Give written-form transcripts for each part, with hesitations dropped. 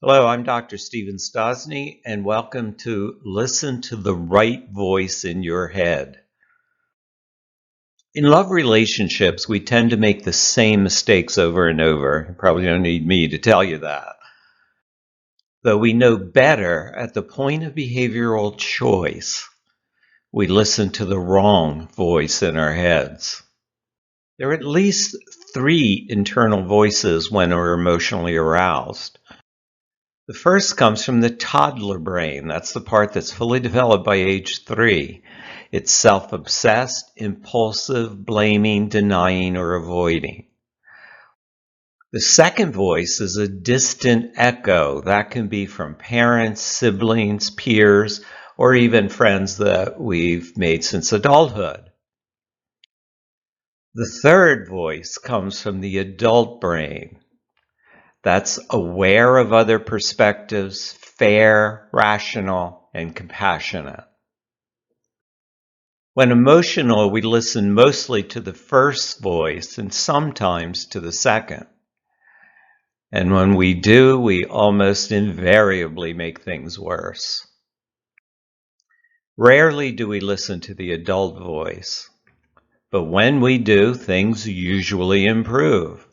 Hello, I'm Dr. Stephen Stosny, and welcome to Listen to the Right Voice in Your Head. In love relationships, we tend to make the same mistakes over and over. You probably don't need me to tell you that. Though we know better, at the point of behavioral choice, we listen to the wrong voice in our heads. There are at least 3 internal voices when we're emotionally aroused. The first comes from the toddler brain. That's the part that's fully developed by age 3. It's self-obsessed, impulsive, blaming, denying, or avoiding. The second voice is a distant echo. That can be from parents, siblings, peers, or even friends that we've made since adulthood. The third voice comes from the adult brain. That's aware of other perspectives, fair, rational, and compassionate. When emotional, we listen mostly to the first voice and sometimes to the second. And when we do, we almost invariably make things worse. Rarely do we listen to the adult voice, but when we do, things usually improve.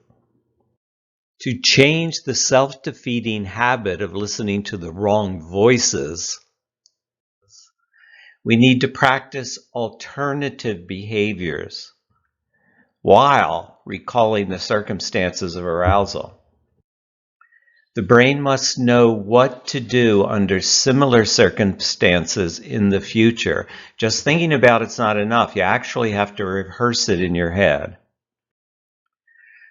To change the self-defeating habit of listening to the wrong voices, we need to practice alternative behaviors while recalling the circumstances of arousal. The brain must know what to do under similar circumstances in the future. Just thinking about it's not enough. You actually have to rehearse it in your head.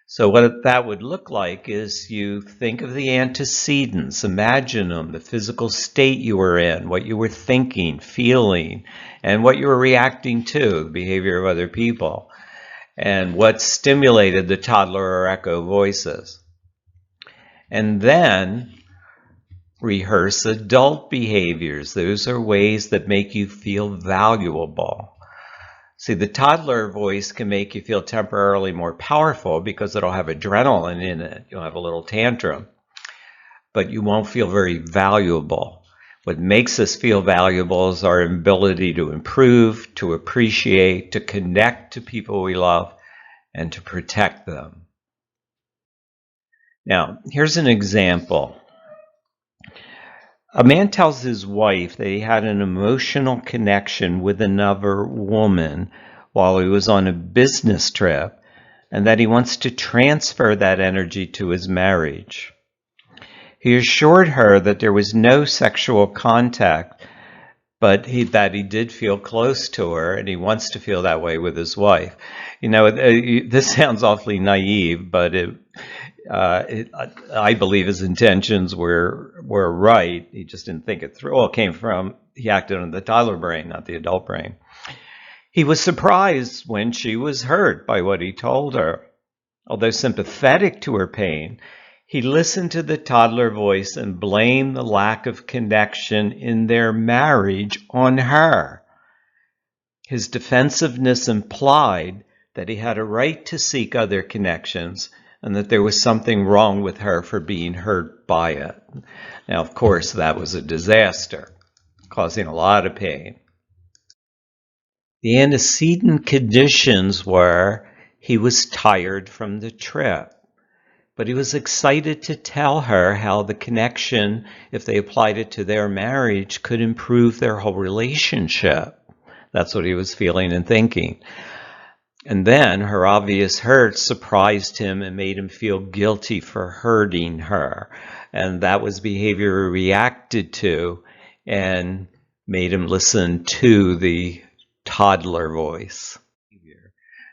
So what that would look like is you think of the antecedents, imagine them, the physical state you were in, what you were thinking, feeling, and what you were reacting to, the behavior of other people, and what stimulated the toddler or echo voices. And then rehearse adult behaviors. Those are ways that make you feel valuable. See, the toddler voice can make you feel temporarily more powerful because it'll have adrenaline in it. You'll have a little tantrum, but you won't feel very valuable. What makes us feel valuable is our ability to improve, to appreciate, to connect to people we love, and to protect them. Now, here's an example. A man tells his wife that he had an emotional connection with another woman while he was on a business trip, and that he wants to transfer that energy to his marriage. He assured her that there was no sexual contact, but that he did feel close to her, and he wants to feel that way with his wife. You know, this sounds awfully naive, but I believe his intentions were right. He just didn't think it through. Well, it came from, he acted on the toddler brain, not the adult brain. He was surprised when she was hurt by what he told her. Although sympathetic to her pain, he listened to the toddler voice and blamed the lack of connection in their marriage on her. His defensiveness implied that he had a right to seek other connections and that there was something wrong with her for being hurt by it. Now, of course, that was a disaster, causing a lot of pain. The antecedent conditions were he was tired from the trip, but he was excited to tell her how the connection, if they applied it to their marriage, could improve their whole relationship. That's what he was feeling and thinking. And then her obvious hurt surprised him and made him feel guilty for hurting her. And that was behavior he reacted to and made him listen to the toddler voice.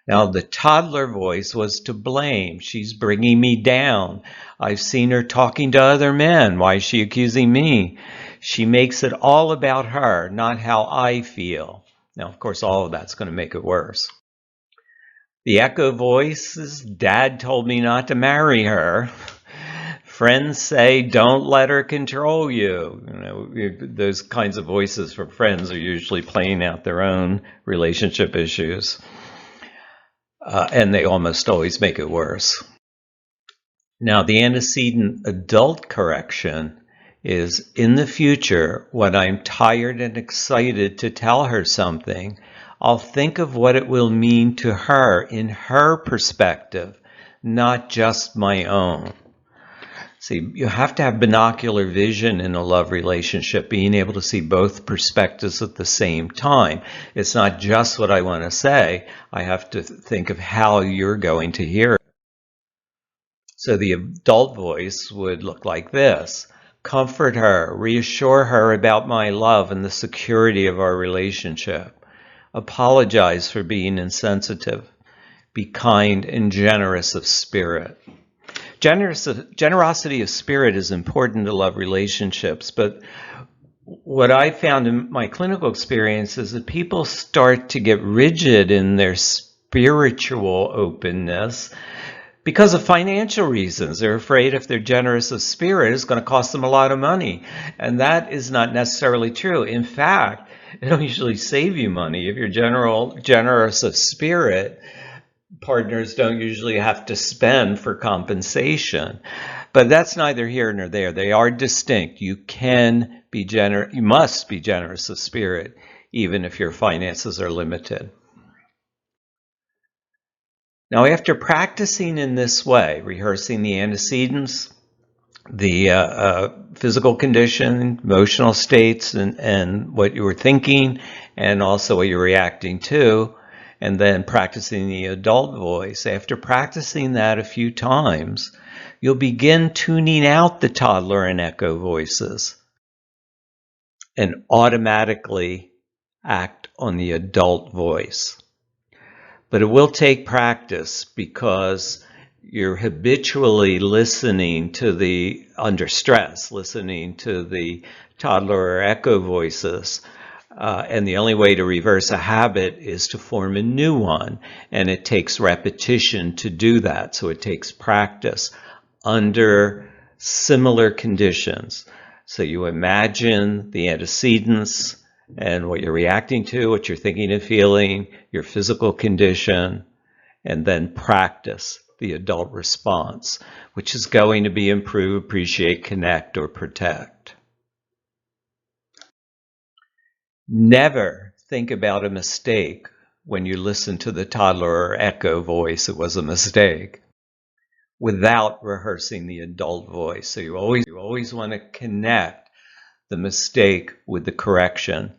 Now, the toddler voice was to blame. She's bringing me down. I've seen her talking to other men. Why is she accusing me? She makes it all about her, not how I feel. Now, of course, all of that's going to make it worse. The echo voice is, Dad told me not to marry her. Friends say, don't let her control you. You know, those kinds of voices from friends are usually playing out their own relationship issues. And they almost always make it worse. Now, the antecedent adult correction is in the future when I'm tired and excited to tell her something, I'll think of what it will mean to her in her perspective, not just my own. See, you have to have binocular vision in a love relationship, being able to see both perspectives at the same time. It's not just what I want to say. I have to think of how you're going to hear it. So the adult voice would look like this. Comfort her, reassure her about my love and the security of our relationship. Apologize for being insensitive. Be kind and generous of spirit. Generosity of spirit is important to love relationships, but what I found in my clinical experience is that people start to get rigid in their spiritual openness because of financial reasons. They're afraid if they're generous of spirit, it's going to cost them a lot of money. And that is not necessarily true. In fact, it'll usually save you money. If you're generous of spirit, partners don't usually have to spend for compensation. But that's neither here nor there. They are distinct. You must be generous of spirit, even if your finances are limited. Now, after practicing in this way, rehearsing the antecedents, the physical condition, emotional states, and what you were thinking, and also what you're reacting to, and then practicing the adult voice. After practicing that a few times, you'll begin tuning out the toddler and echo voices and automatically act on the adult voice. But it will take practice because you're habitually listening to under stress, listening to the toddler or echo voices. And the only way to reverse a habit is to form a new one. And it takes repetition to do that. So it takes practice under similar conditions. So you imagine the antecedents and what you're reacting to, what you're thinking and feeling, your physical condition, and then practice the adult response, which is going to be improve, appreciate, connect, or protect. Never think about a mistake when you listen to the toddler or echo voice, it was a mistake, without rehearsing the adult voice. So you always want to connect the mistake with the correction.